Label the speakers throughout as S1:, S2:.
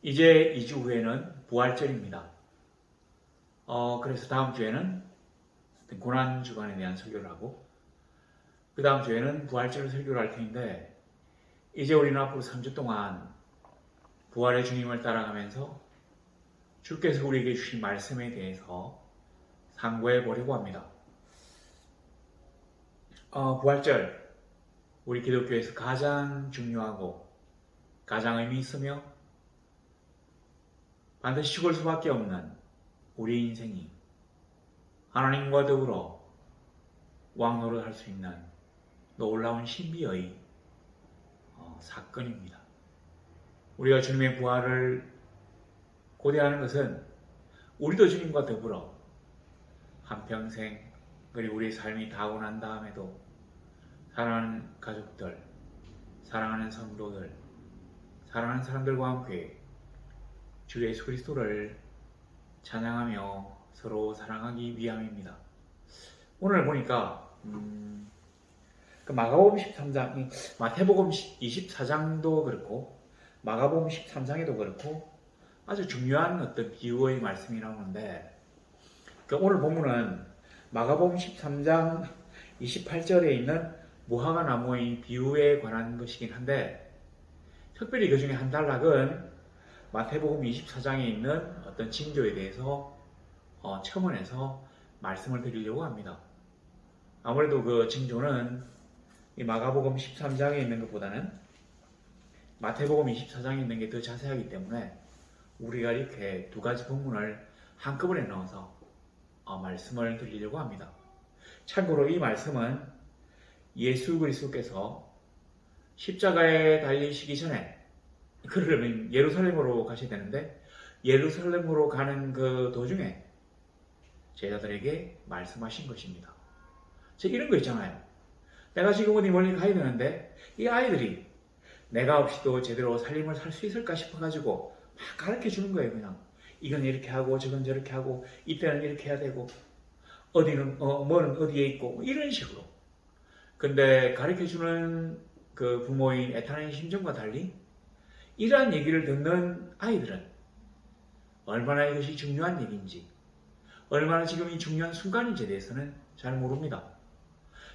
S1: 이제 2주 후에는 부활절입니다. 그래서 다음 주에는 고난주간에 대한 설교를 하고, 그 다음 주에는 부활절 설교를 할 텐데, 이제 우리는 앞으로 3주 동안 부활의 주님을 따라가면서 주께서 우리에게 주신 말씀에 대해서 상고해 보려고 합니다. 부활절, 우리 기독교에서 가장 중요하고 가장 의미 있으며 반드시 죽을 수밖에 없는 우리 인생이 하나님과 더불어 왕노릇 할 수 있는 놀라운 신비의 사건입니다. 우리가 주님의 부활을 고대하는 것은 우리도 주님과 더불어 한평생, 그리고 우리의 삶이 다하고 난 다음에도 사랑하는 가족들, 사랑하는 성도들, 사랑하는 사람들과 함께 주 예수 그리스도를 찬양하며 서로 사랑하기 위함입니다. 오늘 보니까 마가복음 13장, 마태복음 24장도 그렇고 마가복음 13장에도 그렇고 아주 중요한 어떤 비유의 말씀이 나오는데, 오늘 본문은 마가복음 13장 28절에 있는 무화과 나무의 비유에 관한 것이긴 한데, 특별히 그 중에 한 단락은 마태복음 24장에 있는 어떤 징조에 대해서 첨언해서 말씀을 드리려고 합니다. 아무래도 그 징조는 이 마가복음 13장에 있는 것보다는 마태복음 24장에 있는 게 더 자세하기 때문에 우리가 이렇게 두 가지 본문을 한꺼번에 넣어서 말씀을 드리려고 합니다. 참고로 이 말씀은 예수 그리스도께서 십자가에 달리시기 전에, 그러려면 예루살렘으로 가셔야 되는데 예루살렘으로 가는 그 도중에 제자들에게 말씀하신 것입니다. 이런 거 있잖아요. 내가 지금 어디 멀리 가야 되는데 이 아이들이 내가 없이도 제대로 살림을 살 수 있을까 싶어가지고 막 가르쳐 주는 거예요. 그냥 이건 이렇게 하고 저건 저렇게 하고 이때는 이렇게 해야 되고 어디는 뭐는 어디에 있고 이런 식으로. 근데 가르쳐 주는 그 부모인 애타는 심정과 달리 이러한 얘기를 듣는 아이들은 얼마나 이것이 중요한 얘기인지, 얼마나 지금 이 중요한 순간인지에 대해서는 잘 모릅니다.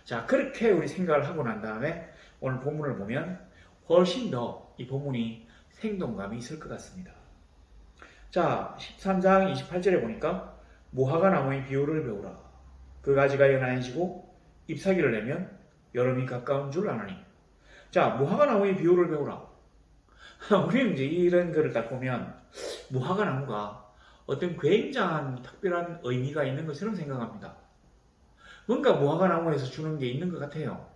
S1: 자, 그렇게 우리 생각을 하고 난 다음에 오늘 본문을 보면 훨씬 더 이 본문이 생동감이 있을 것 같습니다. 자, 13장 28절에 보니까 무화과 나무의 비유를 배우라. 그 가지가 연하여지고 잎사귀를 내면 여름이 가까운 줄 아나니. 자, 무화과 나무의 비유를 배우라. 우리는 이제 이런 글을 딱 보면 무화과 나무가 어떤 굉장한 특별한 의미가 있는 것처럼 생각합니다. 뭔가 무화과 나무에서 주는 게 있는 것 같아요.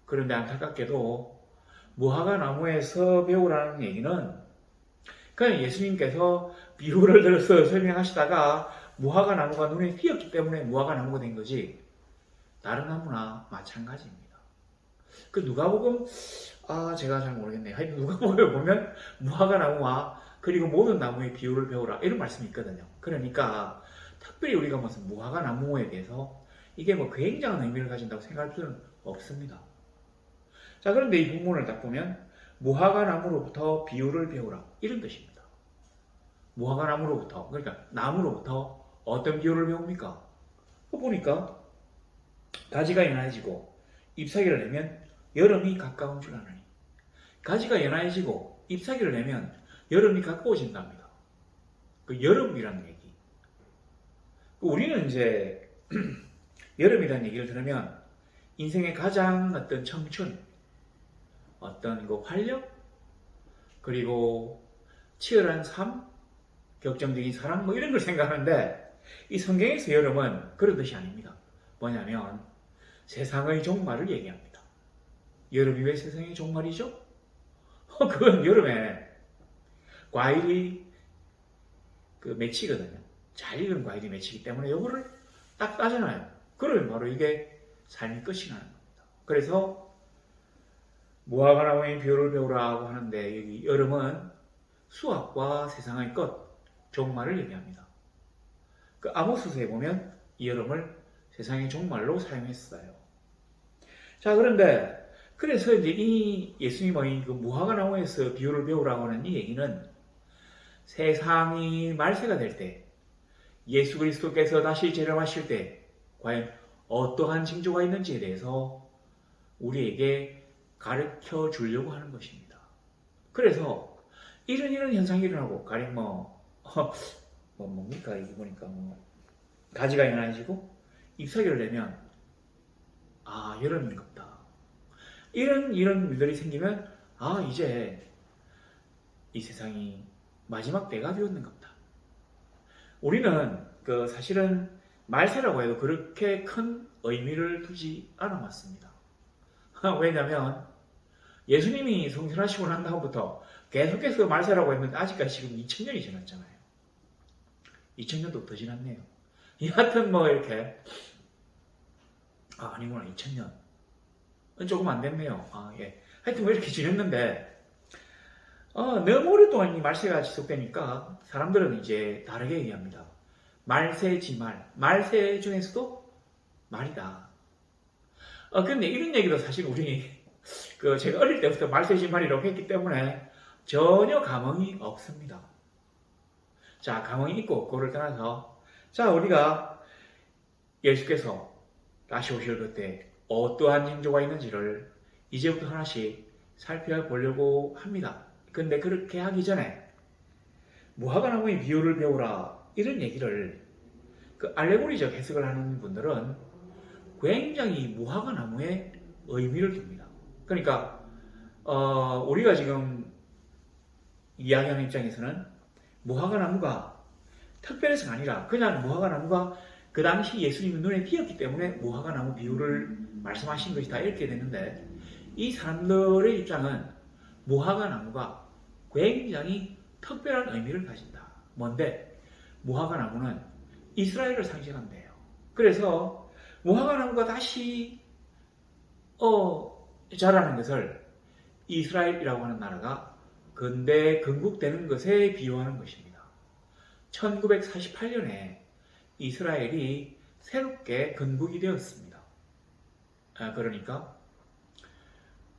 S1: 그런데 안타깝게도 무화과 나무에서 배우라는 얘기는 그냥 예수님께서 비유를 들어서 설명하시다가 무화과 나무가 눈에 띄었기 때문에 무화과 나무가 된 거지, 다른 나무나 마찬가지입니다. 그 누가복음, 제가 잘 모르겠네요. 하여튼 누가복음에 보면 무화과 나무와 그리고 모든 나무의 비유를 배우라 이런 말씀이 있거든요. 그러니까 특별히 우리가 무슨 무화과 나무에 대해서 이게 뭐 굉장한 의미를 가진다고 생각할 필요는 없습니다. 자, 그런데 이 본문을 딱 보면 무화과 나무로부터 비유를 배우라 이런 뜻입니다. 무화과 나무로부터, 그러니까 나무로부터 어떤 비유를 배웁니까? 보니까 가지가 연해지고 잎사귀를 내면 여름이 가까운 줄 아나니. 가지가 연해지고 잎사귀를 내면 여름이 가까워진답니다. 그 여름이라는 얘기. 우리는 이제 여름이라는 얘기를 들으면 인생의 가장 어떤 청춘, 어떤 그 활력, 그리고 치열한 삶, 격정적인 사랑 뭐 이런 걸 생각하는데, 이 성경에서 여름은 그런 뜻이 아닙니다. 뭐냐면 세상의 종말을 얘기합니다. 여름이 왜 세상의 종말이죠? 그건 여름에 과일이 맺히거든요. 잘 익은 과일이 맺히기 때문에 이거를 딱 따잖아요. 그러면 바로 이게 삶이 끝이 나는 겁니다. 그래서 무화과 나무의 비유를 배우라고 하는데, 여기 여름은 수확과 세상의 끝, 종말을 얘기합니다. 그 아모스서에 보면 이 여름을 세상의 종말로 사용했어요. 자, 그래서 이제 이 예수님의 그 무화과 나무에서 비유를 배우라고 하는 이 얘기는 세상이 말세가 될 때, 예수 그리스도께서 다시 재림하실 때 과연 어떠한 징조가 있는지에 대해서 우리에게 가르쳐 주려고 하는 것입니다. 그래서 이런 현상이 일어나고, 가령 뭡니까 이게 보니까 가지가 일어나지고 잎사귀를 내면 여름인갑다. 이런 일들이 생기면 이제 이 세상이 마지막 때가 되었는갑다. 우리는 사실은 말세라고 해도 그렇게 큰 의미를 두지 않아 왔습니다. 왜냐하면 예수님이 성천하시고 난 다음부터 계속해서 말세라고 했는데 아직까지 지금 2000년이 지났잖아요. 2000년도 더 지났네요. 여하튼 이렇게 아니구나 2000년 조금 안 됐네요. 예. 하여튼 이렇게 지냈는데 너무 오랫동안 이 말세가 지속되니까 사람들은 이제 다르게 얘기합니다. 말세지말, 말세 중에서도 말이다. 근데 이런 얘기도 사실 우리 제가 어릴 때부터 말세지말이라고 했기 때문에 전혀 감흥이 없습니다. 자, 감흥이 있고 없고를 떠나서 우리가 예수께서 다시 오실 그때 어떠한 징조가 있는지를 이제부터 하나씩 살펴보려고 합니다. 근데 그렇게 하기 전에 무화과나무의 비유를 배우라 이런 얘기를 알레고리적 해석을 하는 분들은 굉장히 무화과나무에 의미를 둡니다. 그러니까 우리가 지금 이야기하는 입장에서는 무화과나무가 특별해서가 아니라 그냥 무화과나무가 그 당시 예수님의 눈에 띄었기 때문에 무화과나무 비유를 말씀하신 것이다 이렇게 되는데, 이 사람들의 입장은 무화과나무가 굉장히 특별한 의미를 가진다. 뭔데? 무화과나무는 이스라엘을 상징한대요. 그래서 무화과나무가 다시 자라는 것을 이스라엘이라고 하는 나라가 근대 건국되는 것에 비유하는 것입니다. 1948년에 이스라엘이 새롭게 건국이 되었습니다. 그러니까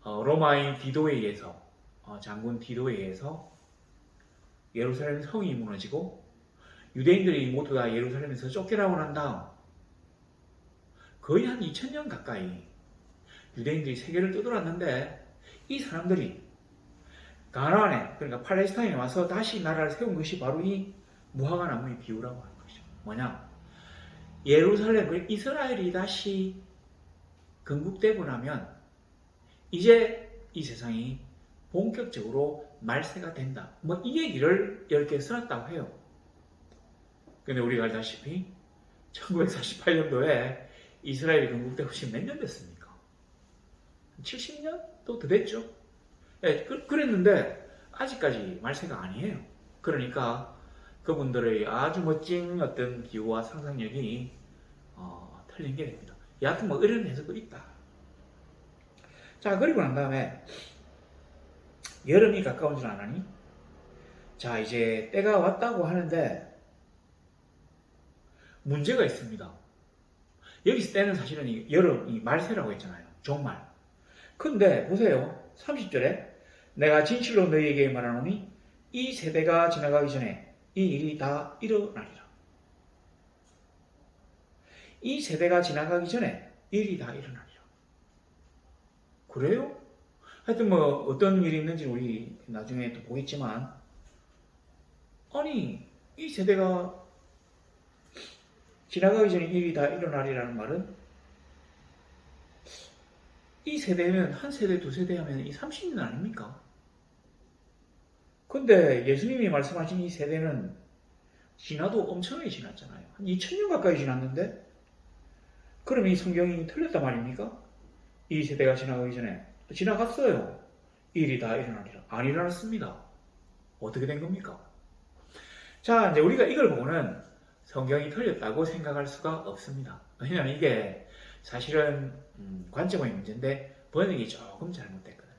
S1: 로마의 디도에 의해서 장군 디도에 의해서 예루살렘 성이 무너지고 유대인들이 모두 다 예루살렘에서 쫓겨나고 난 다음 거의 한 2000년 가까이 유대인들이 세계를 떠돌았는데, 이 사람들이 가나안에, 그러니까 팔레스타인에 와서 다시 나라를 세운 것이 바로 이 무화과나무의 비유라고 하는 것이죠. 뭐냐? 예루살렘, 이스라엘이 다시 건국되고 나면 이제 이 세상이 본격적으로 말세가 된다. 이 얘기를 이렇게 써놨다고 해요. 근데 우리가 알다시피 1948년도에 이스라엘이 건국되고 지금 몇 년 됐습니까? 70년? 또 더 됐죠? 네, 그랬는데 아직까지 말세가 아니에요. 그러니까 그분들의 아주 멋진 어떤 비유와 상상력이 틀린 게 됩니다. 여하튼 이런 해석도 있다. 자, 그리고 난 다음에 여름이 가까운 줄 아나니? 자, 이제 때가 왔다고 하는데 문제가 있습니다. 여기서 때는 사실은 여름이 말세라고 했잖아요. 종말. 근데 보세요. 30절에 내가 진실로 너희에게 말하노니 이 세대가 지나가기 전에 이 일이 다 일어나리라. 이 세대가 지나가기 전에 일이 다 일어나리라. 그래요? 하여튼 어떤 일이 있는지 우리 나중에 또 보겠지만, 아니 이 세대가 지나가기 전에 일이 다 일어나리라는 말은 이 세대면 한 세대 두 세대 하면 이 30년 아닙니까? 근데 예수님이 말씀하신 이 세대는 지나도 엄청나게 지났잖아요. 한 2000년 가까이 지났는데, 그럼 이 성경이 틀렸단 말입니까? 이 세대가 지나가기 전에 지나갔어요. 일이 다 일어나리라. 안 일어났습니다. 어떻게 된 겁니까? 자, 이제 우리가 이걸 보고는 성경이 틀렸다고 생각할 수가 없습니다. 왜냐하면 이게 사실은 관점의 문제인데 번역이 조금 잘못됐거든요.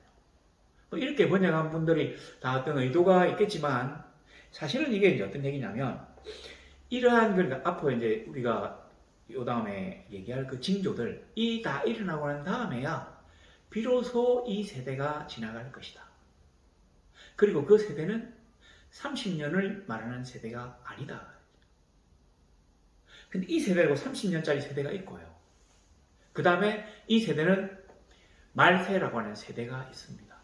S1: 이렇게 번역한 분들이 다 어떤 의도가 있겠지만, 사실은 이게 이제 어떤 얘기냐면, 이러한, 그러니까 앞으로 이제 우리가 요 다음에 얘기할 그 징조들, 이 다 일어나고 난 다음에야 비로소 이 세대가 지나갈 것이다. 그리고 그 세대는 30년을 말하는 세대가 아니다. 근데 이 세대고 30년짜리 세대가 있고요. 그 다음에 이 세대는 말세라고 하는 세대가 있습니다.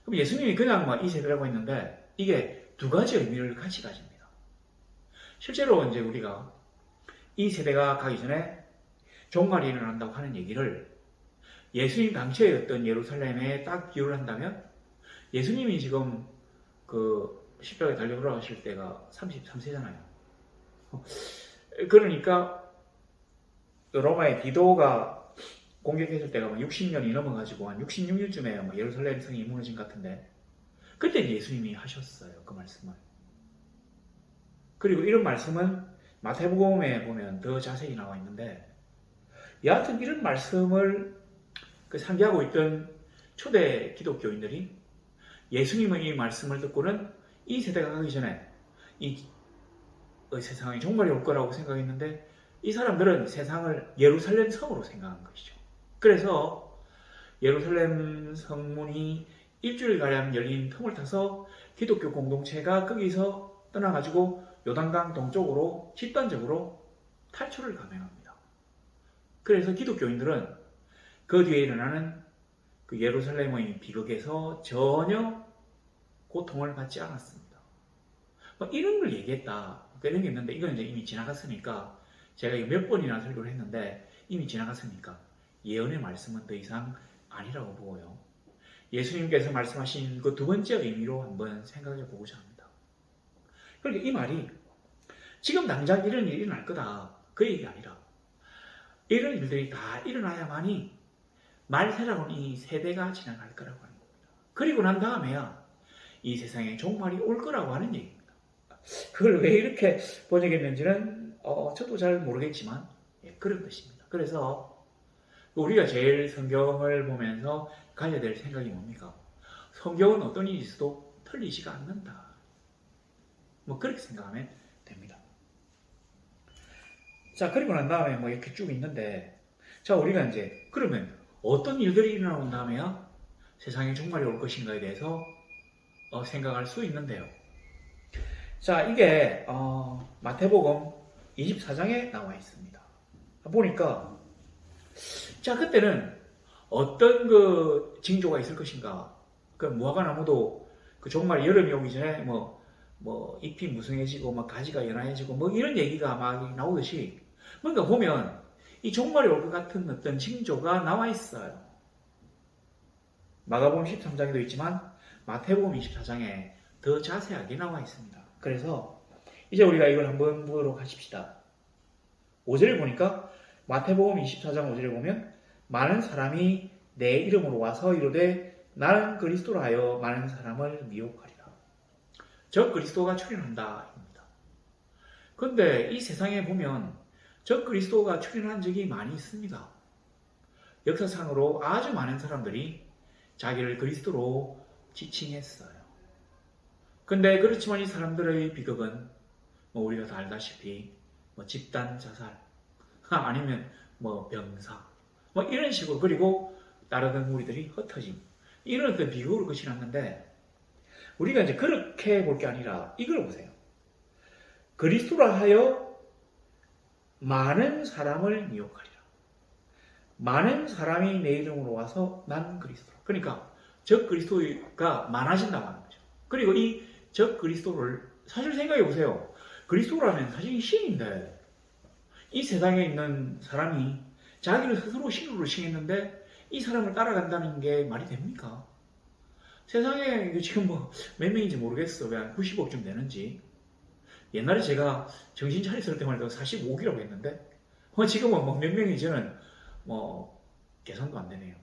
S1: 그럼 예수님이 그냥 이 세대라고 했는데 이게 두 가지 의미를 같이 가집니다. 실제로 이제 우리가 이 세대가 가기 전에 종말이 일어난다고 하는 얘기를 예수님 당시의 어떤 예루살렘에 딱 비유를 한다면 예수님이 지금 그 십자가에 달려 돌아가실 때가 33세잖아요. 그러니까 로마의 디도가 공격했을 때가 60년이 넘어가지고 한 66년쯤에 예루살렘 성이 무너진 것 같은데 그때 예수님이 하셨어요. 그 말씀을. 그리고 이런 말씀은 마태복음에 보면 더 자세히 나와 있는데 여하튼 이런 말씀을 상기하고 있던 초대 기독교인들이 예수님의 이 말씀을 듣고는 이 세대가 가기 전에 이 세상에 종말이 올 거라고 생각했는데 이 사람들은 세상을 예루살렘 성으로 생각한 것이죠. 그래서 예루살렘 성문이 일주일가량 열린 틈을 타서 기독교 공동체가 거기서 떠나가지고 요단강 동쪽으로 집단적으로 탈출을 감행합니다. 그래서 기독교인들은 그 뒤에 일어나는 그 예루살렘의 비극에서 전혀 고통을 받지 않았습니다. 이런 걸 얘기했다. 이런 게 있는데 이건 이제 이미 지나갔으니까 제가 몇 번이나 설교를 했는데 이미 지나갔으니까 예언의 말씀은 더 이상 아니라고 보고요. 예수님께서 말씀하신 그 두 번째 의미로 한번 생각해 보고자 합니다. 그러니까 이 말이 지금 당장 이런 일이 일어날 거다. 그 얘기가 아니라 이런 일들이 다 일어나야만이 말세라고 하는 이 세대가 지나갈 거라고 하는 겁니다. 그리고 난 다음에야 이 세상에 종말이 올 거라고 하는 얘기입니다. 그걸 왜 이렇게 번역했는지는 저도 잘 모르겠지만 그런 것입니다. 그래서 우리가 제일 성경을 보면서 가져야 될 생각이 뭡니까? 성경은 어떤 일이 있어도 틀리지가 않는다. 그렇게 생각하면 됩니다. 자, 그리고 난 다음에 이렇게 쭉 있는데 자, 우리가 이제 그러면 어떤 일들이 일어나는 다음에야 세상에 종말이 올 것인가에 대해서 생각할 수 있는데요. 자, 이게 마태복음 24장에 나와 있습니다. 보니까 자, 그때는 어떤 그 징조가 있을 것인가? 그 무화과나무도 그 종말 여름이 오기 전에 잎이 무성해지고 가지가 연해지고 이런 얘기가 막 나오듯이 뭔가 보면 이 종말이 올 것 같은 어떤 징조가 나와 있어요. 마가복음 13장에도 있지만 마태복음 24장에 더 자세하게 나와 있습니다. 그래서 이제 우리가 이걸 한번 보도록 하십시다. 5절을 보니까 마태복음 24장 5절에 보면 많은 사람이 내 이름으로 와서 이르되 나는 그리스도라 하여 많은 사람을 미혹하리라. 적 그리스도가 출현한다 입니다. 그런데 이 세상에 보면 적 그리스도가 출현한 적이 많이 있습니다. 역사상으로 아주 많은 사람들이 자기를 그리스도로 지칭했어요. 근데 그렇지만 이 사람들의 비극은 우리가 다 알다시피 집단 자살 아니면 병사 이런 식으로 그리고 따르던 무리들이 흩어짐 이런 어떤 비극으로 끝이 났는데 우리가 이제 그렇게 볼 게 아니라 이걸 보세요. 그리스도라 하여 많은 사람을 미혹하리라. 많은 사람이 내 이름으로 와서 난 그리스도라. 그러니까 적 그리스도가 많아진다고 하는 거죠. 그리고 이 적 그리스도를 사실 생각해 보세요. 그리스도라면 사실 신인데 이 세상에 있는 사람이 자기를 스스로 신으로 칭했는데 이 사람을 따라간다는 게 말이 됩니까? 세상에 지금 몇 명인지 모르겠어. 왜 90억쯤 되는지. 옛날에 제가 정신 차렸을 때만 해도 45억이라고 했는데 지금은 몇 명인지는 계산도 안 되네요.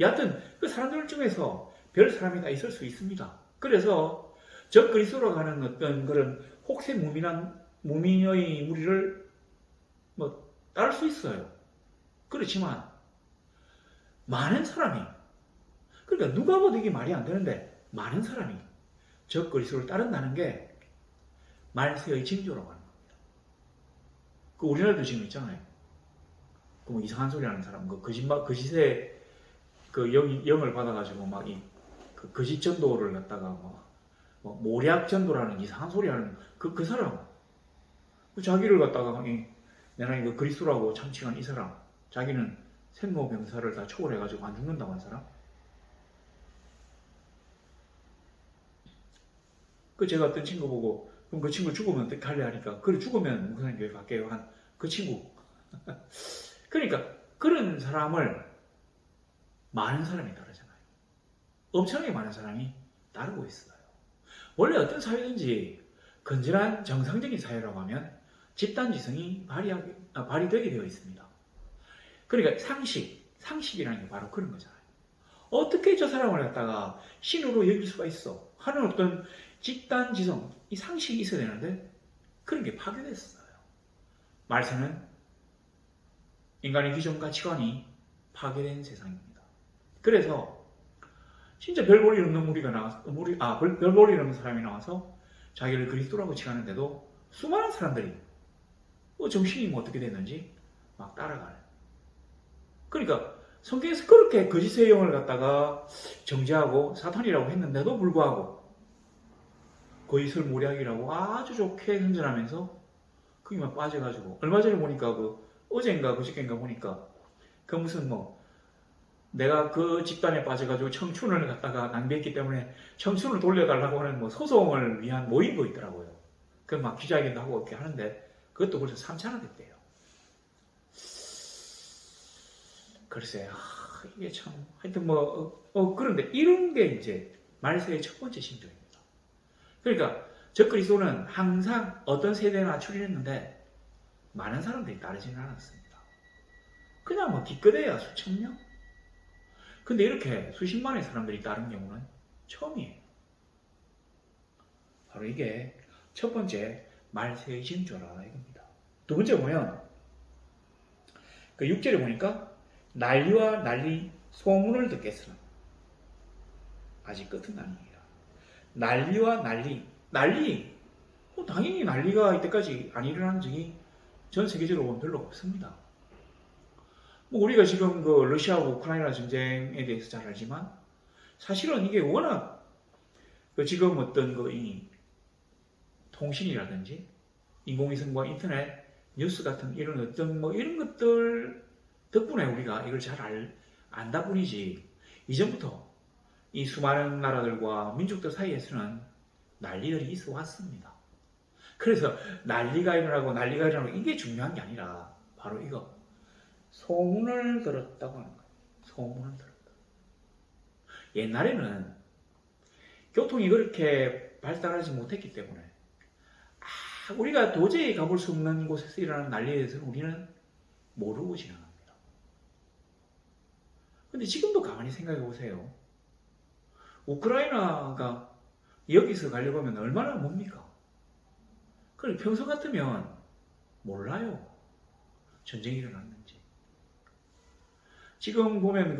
S1: 여하튼 그 사람들 중에서 별 사람이 다 있을 수 있습니다. 그래서 적 그리스도라고 하는 어떤 그런 혹세 무민한 무민의 무리를 따를 수 있어요. 그렇지만 많은 사람이 그러니까 누가 봐도 이게 말이 안 되는데 많은 사람이 적 그리스도를 따른다는 게 말세의 징조라고 하는 겁니다. 우리나라도 지금 있잖아요. 이상한 소리 하는 사람, 거짓에 영을 받아가지고 그 거짓 전도를 갖다가 뭐 모략전도라는 이상한 소리 하는 그 사람. 자기를 갖다가 내가 이거 그리스도라고 참칭한 이 사람. 자기는 생로병사를 다 초월해가지고 안 죽는다고 한 사람. 그 제가 어떤 친구 보고 그럼 그 친구 죽으면 어떻게 할래 하니까 그래 죽으면 목사님 교회 갈게요 한 그 친구. 그러니까 그런 사람을 많은 사람이 따르잖아요. 엄청나게 많은 사람이 따르고 있어요. 원래 어떤 사회든지 건전한 정상적인 사회라고 하면 집단지성이 발휘되게 되어 있습니다. 그러니까 상식이라는 게 바로 그런 거잖아요. 어떻게 저 사람을 갖다가 신으로 여길 수가 있어 하는 어떤 집단지성, 이 상식이 있어야 되는데 그런 게 파괴됐어요. 말세는 인간의 기존 가치관이 파괴된 세상입니다. 그래서 진짜 별 볼 일 없는 별 볼 일 없는 사람이 나와서 자기를 그리스도라고 칭하는데도 수많은 사람들이 정신이 어떻게 됐는지 막 따라가요. 그러니까 성경에서 그렇게 거짓의 영을 갖다가 정죄하고 사탄이라고 했는데도 불구하고 거짓을 모략이라고 아주 좋게 선전하면서 거기만 빠져가지고 얼마 전에 보니까 어젠가 그저께인가 보니까 무슨 내가 그 집단에 빠져가지고 청춘을 갖다가 낭비했기 때문에 청춘을 돌려달라고 하는 소송을 위한 모임도 있더라고요. 그 막 기자회견도 하고 이렇게 하는데 그것도 벌써 3차나 됐대요. 글쎄, 이게 참 하여튼 그런데 이런 게 이제 말세의 첫 번째 징조입니다. 그러니까 적그리스도는 항상 어떤 세대에 맞추려 했는데 많은 사람들이 따르지는 않았습니다. 그냥 기껏해야 수천 명? 근데 이렇게 수십만의 사람들이 따른 경우는 처음이에요. 바로 이게 첫 번째 말세의 징조라 이겁니다. 두 번째 보면 그 6절에 보니까 난리와 난리 소문을 듣겠으나 아직 끝은 아니에요. 난리와 난리 당연히 난리가 이때까지 안 일어난 적이 전 세계적으로 보면 별로 없습니다. 우리가 지금 러시아하고 우크라이나 전쟁에 대해서 잘 알지만 사실은 이게 워낙 지금 어떤 이 통신이라든지 인공위성과 인터넷 뉴스 같은 이런 어떤 이런 것들 덕분에 우리가 이걸 잘 안다 뿐이지 이전부터 이 수많은 나라들과 민족들 사이에서는 난리들이 있어 왔습니다. 그래서 난리가 일어나고 이게 중요한 게 아니라 바로 이거 소문을 들었다고 하는 거예요. 소문을 들었다. 옛날에는 교통이 그렇게 발달하지 못했기 때문에 우리가 도저히 가볼 수 없는 곳에서 일어나는 난리에 대해서는 우리는 모르고 지나갑니다. 근데 지금도 가만히 생각해 보세요. 우크라이나가 여기서 가려고 하면 얼마나 멉니까? 그래 평소 같으면 몰라요. 전쟁이 일어났는지. 지금 보면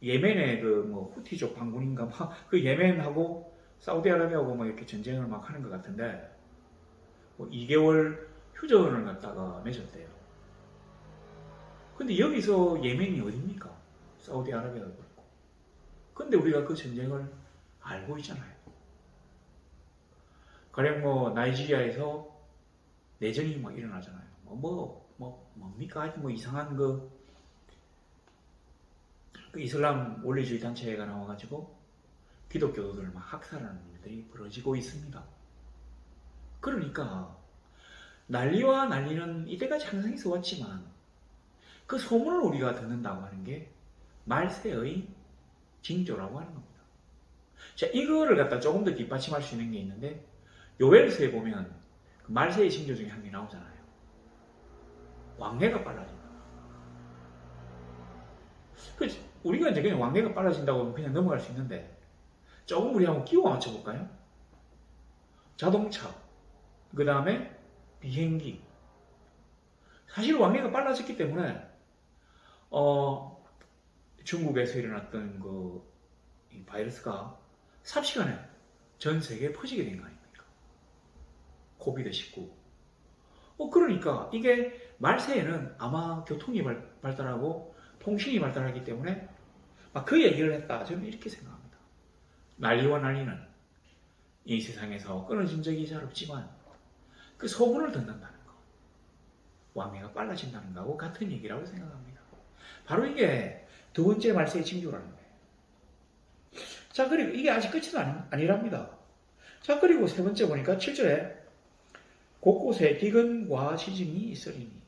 S1: 예멘의 후티족 반군인가 그 예멘하고 사우디아라비아하고 이렇게 전쟁을 막 하는 것 같은데 2개월 휴전을 갖다가 맺었대요. 근데 여기서 예멘이 어딥니까? 사우디아라비아가 그렇고. 근데 우리가 그 전쟁을 알고 있잖아요. 가령 나이지리아에서 내전이 막 일어나잖아요. 뭡니까? 하여튼 이상한 그 이슬람 원리주의 단체가 나와가지고 기독교도들을 막 학살하는 일들이 벌어지고 있습니다. 그러니까 난리와 난리는 이때까지 항상 있어 왔지만 그 소문을 우리가 듣는다고 하는 게 말세의 징조라고 하는 겁니다. 자, 이거를 갖다 조금 더 뒷받침할 수 있는 게 있는데 요엘서에 보면 그 말세의 징조 중에 한 개 나오잖아요. 왕래가 빨라진다. 우리가 이제 그냥 왕래가 빨라진다고 하면 그냥 넘어갈 수 있는데 조금 우리 한번 끼워 맞춰볼까요? 자동차, 그 다음에 비행기. 사실 왕래가 빨라졌기 때문에 중국에서 일어났던 이 바이러스가 삽시간에 전 세계에 퍼지게 된 거 아닙니까? 코비드-19. 그러니까 이게 말세에는 아마 교통이 발달하고 통신이 발달하기 때문에 막 그 얘기를 했다. 저는 이렇게 생각합니다. 난리와 난리는 이 세상에서 끊어진 적이 잘 없지만 그 소문을 듣는다는 거, 왕래가 빨라진다는 거하고 같은 얘기라고 생각합니다. 바로 이게 두 번째 말세의 징조라는 거예요. 자, 그리고 이게 아직 끝이 아니랍니다. 자, 그리고 세 번째 보니까 7절에 곳곳에 기근과 지진이 있으리니.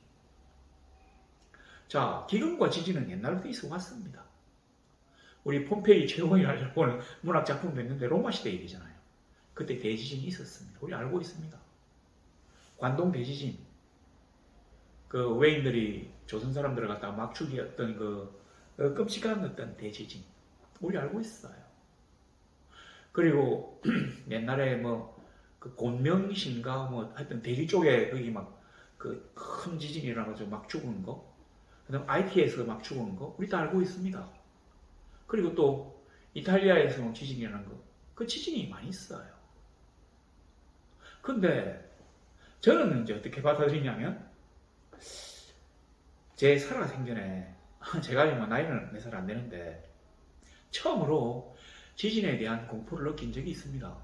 S1: 자, 기근과 지진은 옛날부터 있어 왔습니다. 우리 폼페이 최고위라고 하는 문학 작품도 있는데 로마 시대 얘기잖아요. 그때 대지진이 있었습니다. 우리 알고 있습니다. 관동 대지진. 그 외인들이 조선 사람들을 갖다가 막 죽였던 그 끔찍한 어떤 대지진. 우리 알고 있어요. 그리고 옛날에 뭐 그 곤명신가 뭐 하여튼 대기 쪽에 거기 막 그 큰 지진이 일어나가지고 막 죽은 거, 그다음 IT에서 막 죽은 거 우리 다 알고 있습니다. 그리고 또 이탈리아에서 지진이 일어난 거, 그 지진이 많이 있어요. 근데 저는 이제 어떻게 받아들이냐면 제 살아생전에 제가 뭐 나이는 몇 살 안 되는데 처음으로 지진에 대한 공포를 느낀 적이 있습니다.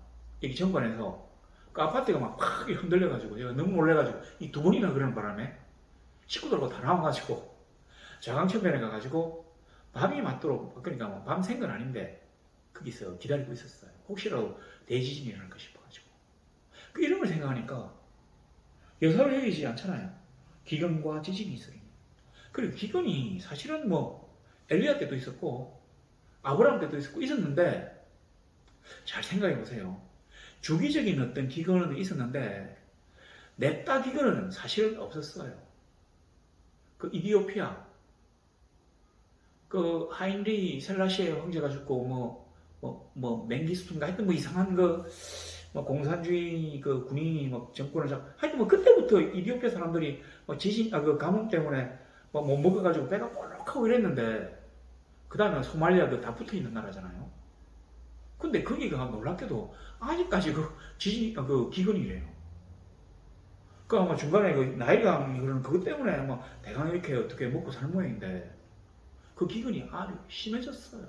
S1: 여기 정관에서 그 아파트가 막 흔들려가지고 제가 너무 놀래가지고 이 두 번이나 그러는 바람에 식구들하고 다 나와가지고 자강천변에 가가지고 밤이 맞도록, 그러니까 뭐 밤 샌 건 아닌데 거기서 기다리고 있었어요. 혹시라도 대지진이 일어날까 싶어가지고. 그 이런 걸 생각하니까 여사를 여기지 않잖아요. 기근과 지진이 있으니. 그리고 기근이 사실은 뭐 엘리야 때도 있었고 아브라함 때도 있었는데 잘 생각해 보세요. 주기적인 어떤 기근은 있었는데 냅다 기근은 사실은 없었어요. 그 이디오피아 그 하인리 셀라시에 황제가 죽고 뭐 맹기스ቱ인가 하여튼 뭐 이상한 뭐 공산주의 그 군인이 뭐 정권을 하여튼 뭐 그때부터 이디오피아 사람들이 뭐 지진 그 가뭄 때문에 뭐 못 먹어가지고 배가 볼록하고 이랬는데 그 다음에 소말리아 다 붙어 있는 나라잖아요. 근데 거기가 놀랍게도 아직까지 그 지진 그 기근이래요. 그 아마 중간에 그 나일강 그런 그것 때문에 뭐 대강 이렇게 어떻게 먹고 사는 모양인데 그 기근이 아주 심해졌어요.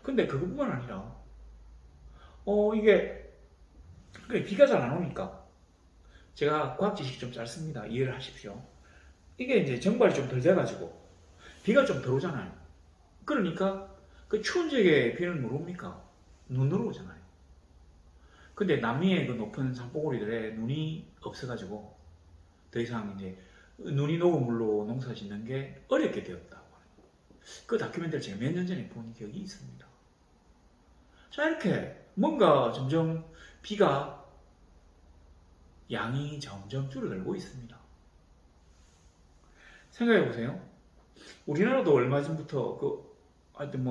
S1: 근데 그것뿐만 아니라 이게 비가 잘 안 오니까 제가 과학 지식이 좀 짧습니다. 이해를 하십시오. 이게 이제 정발이 좀 덜 돼가지고 비가 좀 덜 오잖아요. 그러니까 그 추운 지역에 비는 뭘 옵니까? 눈으로 오잖아요. 근데 남미의 그 높은 산봉우리들에 눈이 없어가지고 더 이상 이제 눈이 녹은 물로 농사 짓는 게 어렵게 되었다고 하는 그 다큐멘터리를 제가 몇 년 전에 본 기억이 있습니다. 자, 이렇게 뭔가 점점 비가 양이 점점 줄어들고 있습니다. 생각해 보세요. 우리나라도 얼마 전부터 하여튼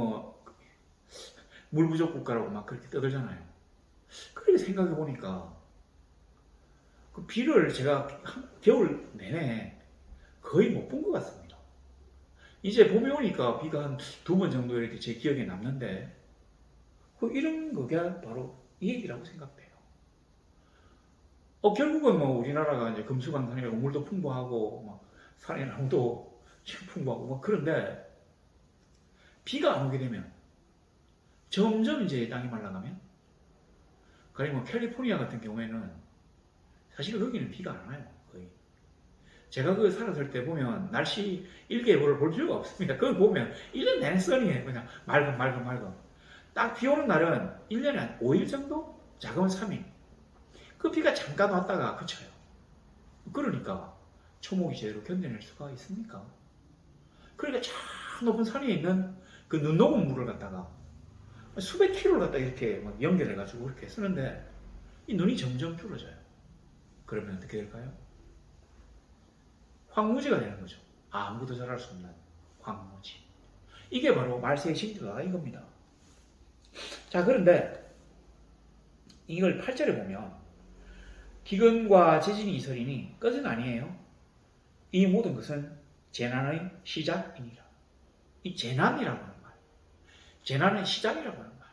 S1: 물 부족 국가라고 막 그렇게 떠들잖아요. 그렇게 생각해 보니까 그 비를 제가 겨울 내내 거의 못 본 것 같습니다. 이제 봄이 오니까 비가 한 두 번 정도 이렇게 제 기억에 남는데 이런 거게 바로 이 얘기라고 생각돼요. 결국은 뭐 우리나라가 이제 금수강산이라고 물도 풍부하고 막 산이나무도 풍부하고 뭐 그런데 비가 안 오게 되면 점점 이제 땅이 말라가면, 가령 뭐 캘리포니아 같은 경우에는 사실 거기는 비가 안 와요. 거의. 제가 그 살았을 때 보면 날씨 일기예보를 볼 필요가 없습니다. 그걸 보면 1년 내내 써니에요. 그냥 맑음. 딱 비 오는 날은 1년에 한 5일 정도? 작으면 3일. 그 비가 잠깐 왔다가 그쳐요. 그러니까 초목이 제대로 견뎌낼 수가 있습니까? 그러니까 저 높은 산에 있는 그 눈 녹은 물을 갖다가 수백 킬로를 갖다 이렇게 막 연결해가지고 이렇게 쓰는데 이 눈이 점점 줄어져요. 그러면 어떻게 될까요? 황무지가 되는 거죠. 아무것도 잘할 수 없는 황무지. 이게 바로 말세의 징조다 이겁니다. 자, 그런데 이걸 8절에 보면 기근과 지진이 있으리니 끝은 아니에요. 이 모든 것은 재난의 시작이니라. 이 재난이라고 하는 말, 재난의 시작이라고 하는 말.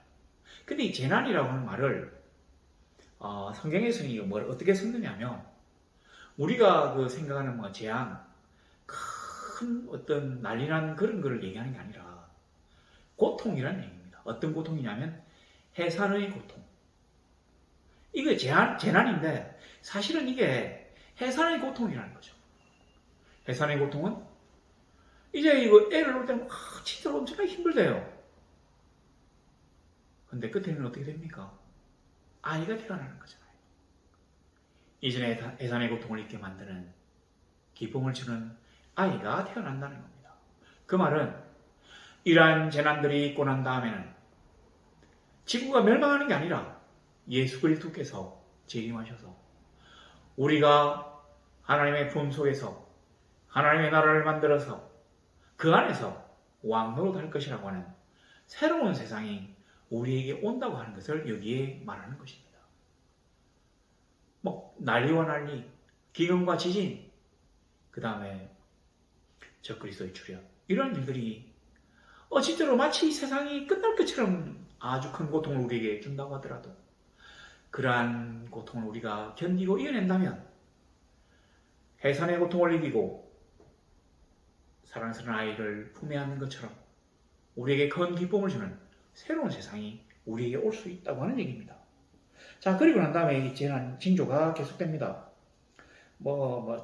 S1: 근데 이 재난이라고 하는 말을 성경에서는 이거 뭘 어떻게 썼느냐면 우리가 그 생각하는 뭐 재앙, 큰 어떤 난리난 그런 거를 얘기하는 게 아니라 고통이라는 얘기입니다. 어떤 고통이냐면 해산의 고통, 이게 재난인데 사실은 이게 해산의 고통이라는 거죠. 해산의 고통은 이제 이거 애를 놓을 때는 진짜 엄청나게 힘들대요. 근데 끝에는 어떻게 됩니까? 아이가 태어나는 거잖아요. 이전에 해산의 고통을 잊게 만드는 기쁨을 주는 아이가 태어난다는 겁니다. 그 말은 이러한 재난들이 있고 난 다음에는 지구가 멸망하는 게 아니라 예수 그리스도께서 재림하셔서 우리가 하나님의 품 속에서 하나님의 나라를 만들어서 그 안에서 왕노릇할 것이라고 하는 새로운 세상이 우리에게 온다고 하는 것을 여기에 말하는 것입니다. 난리와 난리, 기근과 지진, 그 다음에 적그리스도의 출현, 이런 일들이 진짜로 마치 세상이 끝날 것처럼 아주 큰 고통을 우리에게 준다고 하더라도 그러한 고통을 우리가 견디고 이겨낸다면 해산의 고통을 이기고 사랑스러운 아이를 품에 안는 것처럼 우리에게 큰 기쁨을 주는 새로운 세상이 우리에게 올 수 있다고 하는 얘기입니다. 자, 그리고 난 다음에 이 재난 징조가 계속됩니다.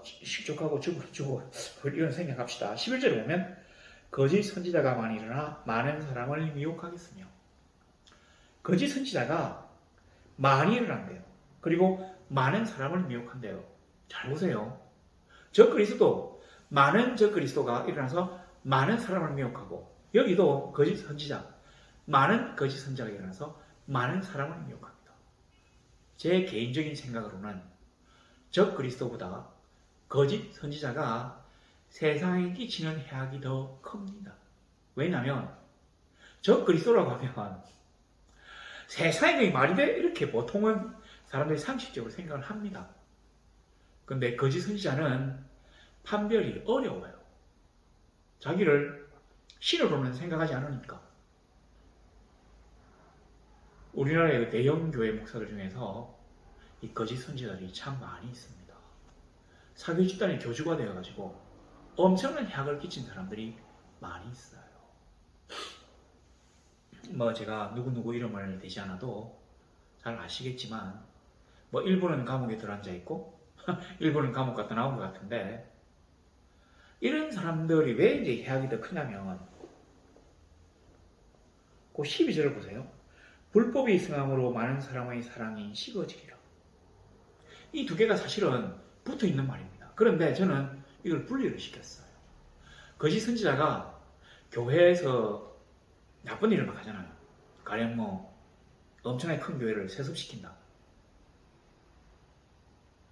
S1: 실족하고 죽고 이런 생각합시다. 11절에 보면 거짓 선지자가 많이 일어나 많은 사람을 미혹하겠으며, 거짓 선지자가 많이 일어난대요. 그리고 많은 사람을 미혹한대요. 잘 보세요. 많은 적그리스도가 일어나서 많은 사람을 미혹하고, 여기도 거짓 선지자, 많은 거짓 선지자가 일어나서 많은 사람을 미혹합니다. 제 개인적인 생각으로는 적그리스도보다 거짓 선지자가 세상에 끼치는 해악이 더 큽니다. 왜냐하면 적그리스도라고 하면 세상에 말이 돼? 이렇게 보통은 사람들이 상식적으로 생각을 합니다. 근데 거짓 선지자는 판별이 어려워요. 자기를 신으로는 생각하지 않으니까. 우리나라의 대형 교회 목사들 중에서 이 거짓 선지자들이 참 많이 있습니다. 사교 집단의 교주가 되어가지고 엄청난 해악을 끼친 사람들이 많이 있어요. 제가 누구누구 이름을 대지 않아도 잘 아시겠지만, 일부는 감옥에 들어앉아 있고 일부는 감옥 갔다 나온 것 같은데, 이런 사람들이 왜 이제 해악이 더 크냐면, 그 12절을 보세요. 불법이 승함으로 많은 사람의 사랑이 식어지리라. 이 두 개가 사실은 붙어 있는 말입니다. 그런데 저는 이걸 분리를 시켰어요. 거짓 선지자가 교회에서 나쁜 일을 막 하잖아요. 가령 엄청나게 큰 교회를 세습시킨다.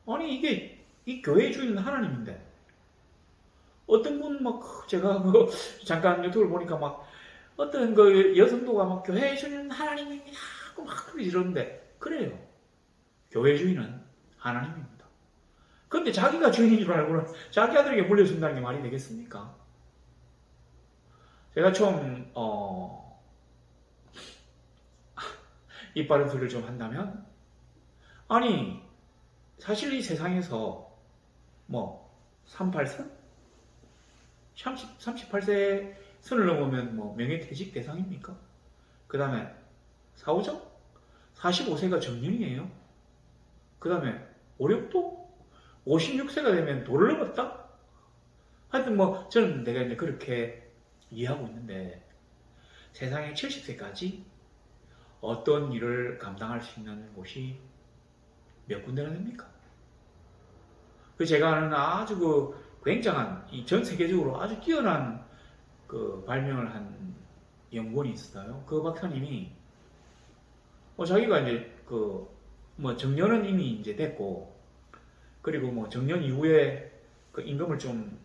S1: 아니 이 교회의 주인은 하나님인데, 어떤 분 제가 잠깐 유튜브를 보니까 어떤 여성도가 교회의 주인은 하나님입니다 하고 그렇게 이러는데, 그래요. 교회의 주인은 하나님입니다. 그런데 자기가 주인인 줄 알고는 자기 아들에게 물려준다는 게 말이 되겠습니까? 제가 좀 이빠른 소리를 좀 한다면, 아니 사실 이 세상에서 38선? 38세 선을 넘으면 명예퇴직 대상입니까? 그 다음에 사후정? 45세가 정년이에요. 그 다음에 오력도? 56세가 되면 도를 넘었다? 하여튼 저는 내가 이제 그렇게 이해하고 있는데, 세상에 70세까지 어떤 일을 감당할 수 있는 곳이 몇 군데나 됩니까? 제가 아는 아주 굉장한, 전 세계적으로 아주 뛰어난 발명을 한 연구원이 있어요. 그 박사님이 자기가 이제 정년은 이미 이제 됐고, 그리고 정년 이후에 임금을 좀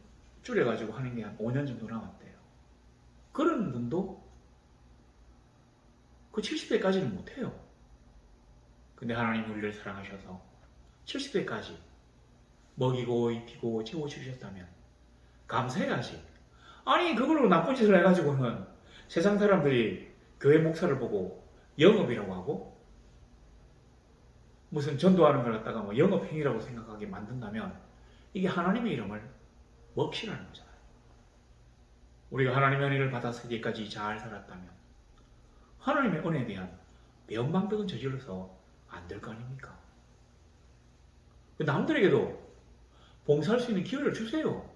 S1: 줄여가지고 하는 게 한 5년 정도 남았대요. 그런 분도 70세까지는 못해요. 근데 하나님 우리를 사랑하셔서 70세까지 먹이고 입히고 채워주셨다면 감사해야지. 아니 그걸로 나쁜 짓을 해가지고는 세상 사람들이 교회 목사를 보고 영업이라고 하고, 무슨 전도하는 걸 갖다가 영업행위라고 생각하게 만든다면 이게 하나님의 이름을 먹시라는 거잖아요. 우리가 하나님의 은혜를 받아서 이제까지 잘 살았다면 하나님의 은혜에 대한 변방덕은 저질러서 안 될 거 아닙니까? 남들에게도 봉사할 수 있는 기회를 주세요.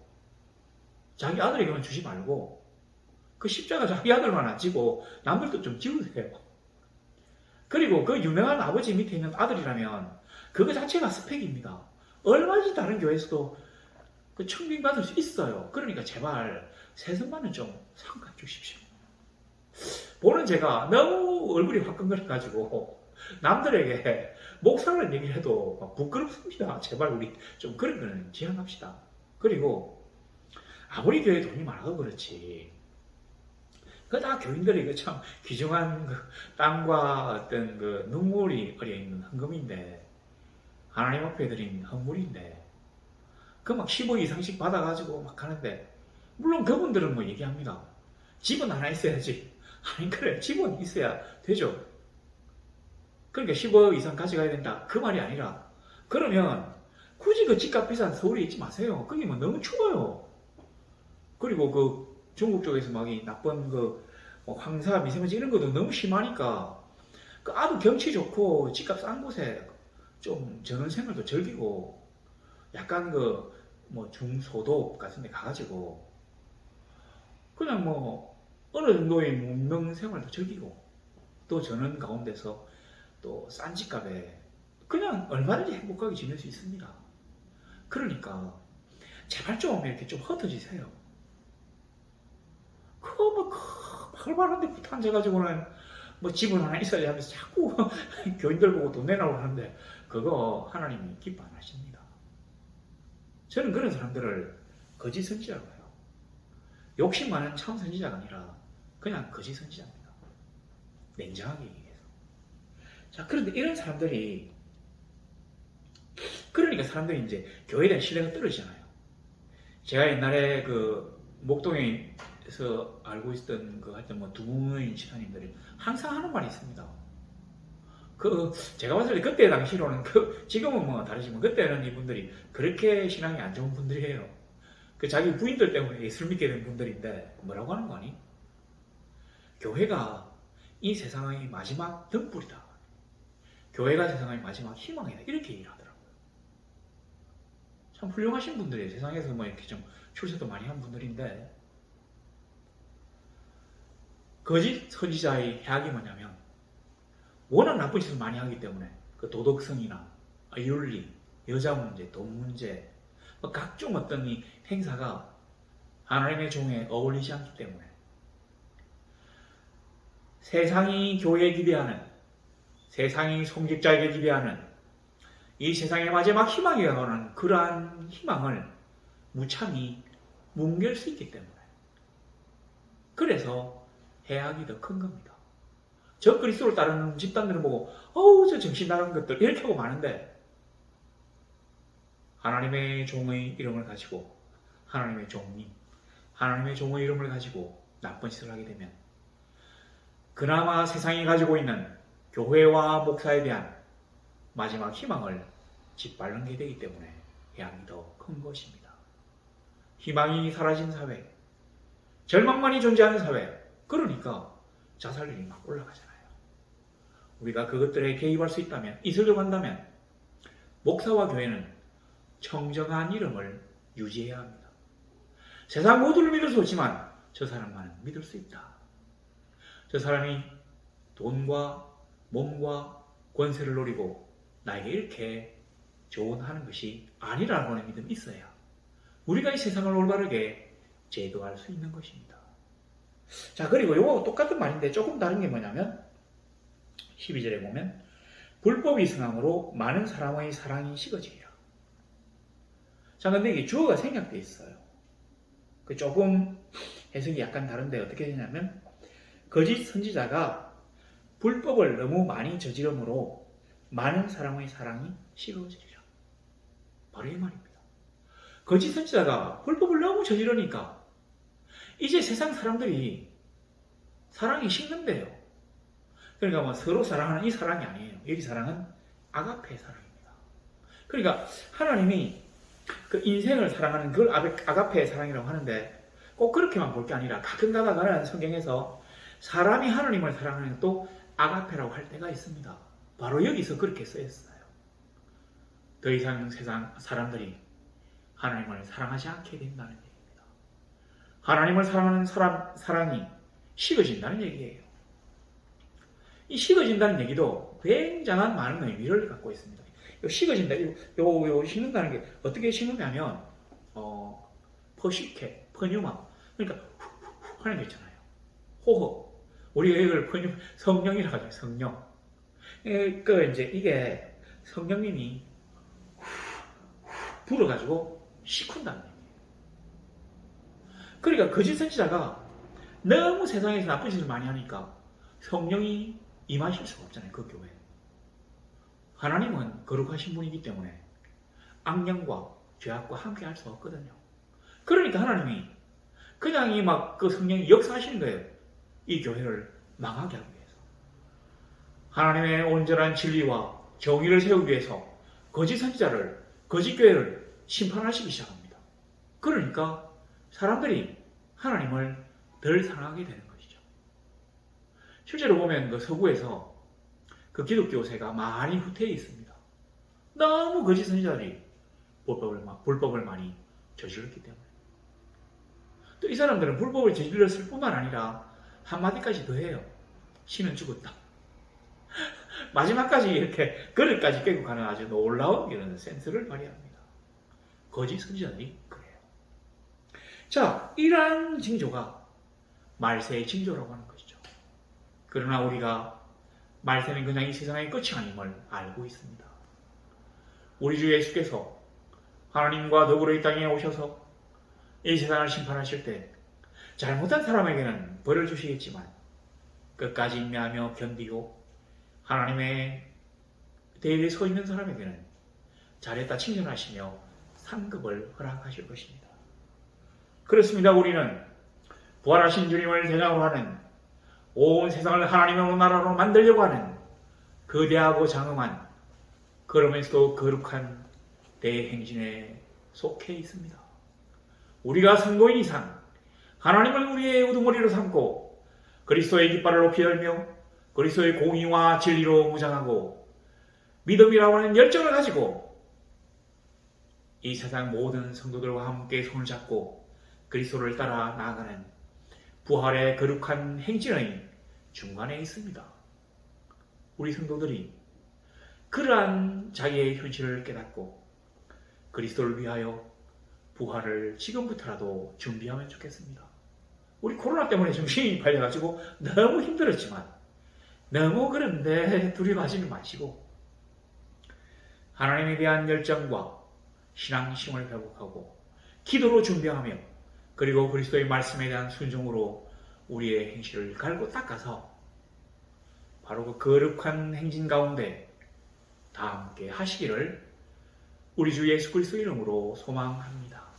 S1: 자기 아들에게만 주지 말고 그 십자가 자기 아들만 안 지고 남들도 좀 지우세요. 그리고 그 유명한 아버지 밑에 있는 아들이라면 그거 자체가 스펙입니다. 얼마든지 다른 교회에서도 그 청빙받을 수 있어요. 그러니까 제발 세습만은 좀 삼가 주십시오. 보는 제가 너무 얼굴이 화끈거려가지고 남들에게 목사라는 얘기를 해도 막 부끄럽습니다. 제발 우리 좀 그런 거는 지양합시다. 그리고 아무리 교회 돈이 많아도 그렇지 그 다 교인들이 그 참 귀중한 그 땅과 어떤 그 눈물이 어려있는 헌금인데 하나님 앞에 드린 헌물인데 그 막 15 이상씩 받아가지고 막 하는데 물론 그분들은 뭐 얘기합니다. 집은 하나 있어야지. 아니 그래 집은 있어야 되죠. 그러니까 15 이상 가져가야 된다. 그 말이 아니라 그러면 굳이 그 집값 비싼 서울에 있지 마세요. 거기 뭐 너무 추워요. 그리고 그 중국 쪽에서 막 이 나쁜 그뭐 황사 미세먼지 이런 것도 너무 심하니까 그 아주 경치 좋고 집값 싼 곳에 좀 전원생활도 즐기고 약간 그 뭐 중소도읍 같은 데 가가지고 그냥 뭐 어느 정도의 문명생활도 즐기고 또 전원 가운데서 또 싼 집값에 그냥 얼마든지 행복하게 지낼 수 있습니다. 그러니까 제발 좀 이렇게 좀 흩어지세요. 그거 뭐 활발한데 부터 앉아가지고는 뭐 집은 하나 있어야 하면서 자꾸 교인들 보고 돈 내라고 하는데 그거 하나님이 기뻐 안 하십니다. 저는 그런 사람들을 거짓 선지자라고 해요. 욕심 많은 참 선지자가 아니라 그냥 거짓 선지자입니다. 냉정하게 얘기해서. 자, 그런데 이런 사람들이 그러니까 사람들이 이제 교회에 대한 신뢰가 떨어지잖아요. 제가 옛날에 그 목동에서 알고 있었던 그 하여튼 뭐 두 분의 집사님들이 항상 하는 말이 있습니다. 그 제가 봤을 때 그때 당시로는 그 지금은 뭐 다르지만 그때는 이분들이 그렇게 신앙이 안 좋은 분들이에요. 그 자기 부인들 때문에 예수를 믿게 된 분들인데 뭐라고 하는 거 아니? 교회가 이 세상의 마지막 등불이다. 교회가 세상의 마지막 희망이다. 이렇게 얘기를 하더라고요. 참 훌륭하신 분들이에요. 세상에서 뭐 이렇게 좀 출세도 많이 한 분들인데 거짓 선지자의 해악이 뭐냐면 워낙 나쁜 짓을 많이 하기 때문에 그 도덕성이나 윤리, 여자 문제, 돈 문제 각종 어떤 이 행사가 하나님의 종에 어울리지 않기 때문에 세상이 교회에 기대하는 세상이 성직자에게 기대하는 이 세상의 마지막 희망이라고 하는 그러한 희망을 무참히 뭉갤 수 있기 때문에 그래서 해악이 더 큰 겁니다. 저 그리스도를 따르는 집단들을 보고 어우 저 정신 나간 것들 이렇게 하고 마는데 하나님의 종의 이름을 가지고 하나님의 종님 하나님의 종의 이름을 가지고 나쁜 짓을 하게 되면 그나마 세상이 가지고 있는 교회와 목사에 대한 마지막 희망을 짓밟는 게 되기 때문에 해악이 더 큰 것입니다. 희망이 사라진 사회, 절망만이 존재하는 사회, 그러니까 자살률이 막 올라가잖아요. 우리가 그것들에 개입할 수 있다면, 이슬려고 한다면 목사와 교회는 청정한 이름을 유지해야 합니다. 세상 모두를 믿을 수 없지만 저 사람만은 믿을 수 있다. 저 사람이 돈과 몸과 권세를 노리고 나에게 이렇게 조언하는 것이 아니라고 하는 믿음이 있어야 우리가 이 세상을 올바르게 제도할 수 있는 것입니다. 자, 그리고 이거 똑같은 말인데 조금 다른 게 뭐냐면 12절에 보면 불법이 성함으로 많은 사람의 사랑이 식어지리라. 자, 근데 이게 주어가 생략되어 있어요. 그 조금 해석이 약간 다른데 어떻게 되냐면 거짓 선지자가 불법을 너무 많이 저지름으로 많은 사람의 사랑이 식어지리라. 바로 이 말입니다. 거짓 선지자가 불법을 너무 저지르니까 이제 세상 사람들이 사랑이 식는데요. 그러니까 뭐 서로 사랑하는 이 사랑이 아니에요. 여기 사랑은 아가페 사랑입니다. 그러니까 하나님이 그 인생을 사랑하는 그걸 아가페의 사랑이라고 하는데 꼭 그렇게만 볼 게 아니라 가끔 가다가는 성경에서 사람이 하나님을 사랑하는 또 아가페라고 할 때가 있습니다. 바로 여기서 그렇게 쓰였어요. 더 이상 세상 사람들이 하나님을 사랑하지 않게 된다는 얘기입니다. 하나님을 사랑하는 사랑이 식어진다는 얘기예요. 이 식어진다는 얘기도 굉장한 많은 의미를 갖고 있습니다. 식어진다, 요 식는다는 게 어떻게 식느냐면, 퍼식해, 퍼뉴마. 그러니까, 후 하는 게 있잖아요. 호흡. 우리가 이걸 성령이라고 하죠, 성령. 이게 성령님이 불어가지고 식힌다는 얘기예요. 그러니까 거짓 선지자가 너무 세상에서 나쁜 짓을 많이 하니까 성령이 임하실 수가 없잖아요, 그 교회에. 하나님은 거룩하신 분이기 때문에 악령과 죄악과 함께 할 수 없거든요. 그러니까 하나님이 그냥 그 성령이 역사하시는 거예요. 이 교회를 망하게 하기 위해서. 하나님의 온전한 진리와 정의를 세우기 위해서 거짓 선지자를, 거짓 교회를 심판하시기 시작합니다. 그러니까 사람들이 하나님을 덜 사랑하게 되는 것이죠. 실제로 보면 그 서구에서 그 기독교세가 많이 후퇴해 있습니다. 너무 거짓 선지자들이 불법을 많이 저질렀기 때문에. 또 이 사람들은 불법을 저질렀을 뿐만 아니라 한마디까지 더 해요. 신은 죽었다. 마지막까지 이렇게 그릇까지 깨고 가는 아주 놀라운 이런 센스를 발휘합니다. 거짓 선지자들이 그래요. 자, 이러한 징조가 말세의 징조라고 하는 것이죠. 그러나 우리가 말세는 그냥 이 세상의 끝이 아님을 알고 있습니다. 우리 주 예수께서 하나님과 더불어 이 땅에 오셔서 이 세상을 심판하실 때 잘못한 사람에게는 벌을 주시겠지만 끝까지 인내하며 견디고 하나님의 대리에 서 있는 사람에게는 잘했다 칭찬하시며 상급을 허락하실 것입니다. 그렇습니다. 우리는 부활하신 주님을 대장으로 하는 온 세상을 하나님의 나라로 만들려고 하는 거대하고 장엄한 그러면서도 거룩한 대행진에 속해 있습니다. 우리가 성도인 이상 하나님을 우리의 우두머리로 삼고 그리스도의 깃발을 높이 열며 그리스도의 공의와 진리로 무장하고 믿음이라고 하는 열정을 가지고 이 세상 모든 성도들과 함께 손을 잡고 그리스도를 따라 나아가는 부활의 거룩한 행진의 중간에 있습니다. 우리 성도들이 그러한 자기의 현실을 깨닫고 그리스도를 위하여 부활을 지금부터라도 준비하면 좋겠습니다. 우리 코로나 때문에 정신이 팔려가지고 너무 힘들었지만 너무 그런데 두려워하지는 마시고 하나님에 대한 열정과 신앙심을 회복하고 기도로 준비하며 그리고 그리스도의 말씀에 대한 순종으로 우리의 행실을 갈고 닦아서 바로 그 거룩한 행진 가운데 다 함께 하시기를 우리 주 예수 그리스도 이름으로 소망합니다.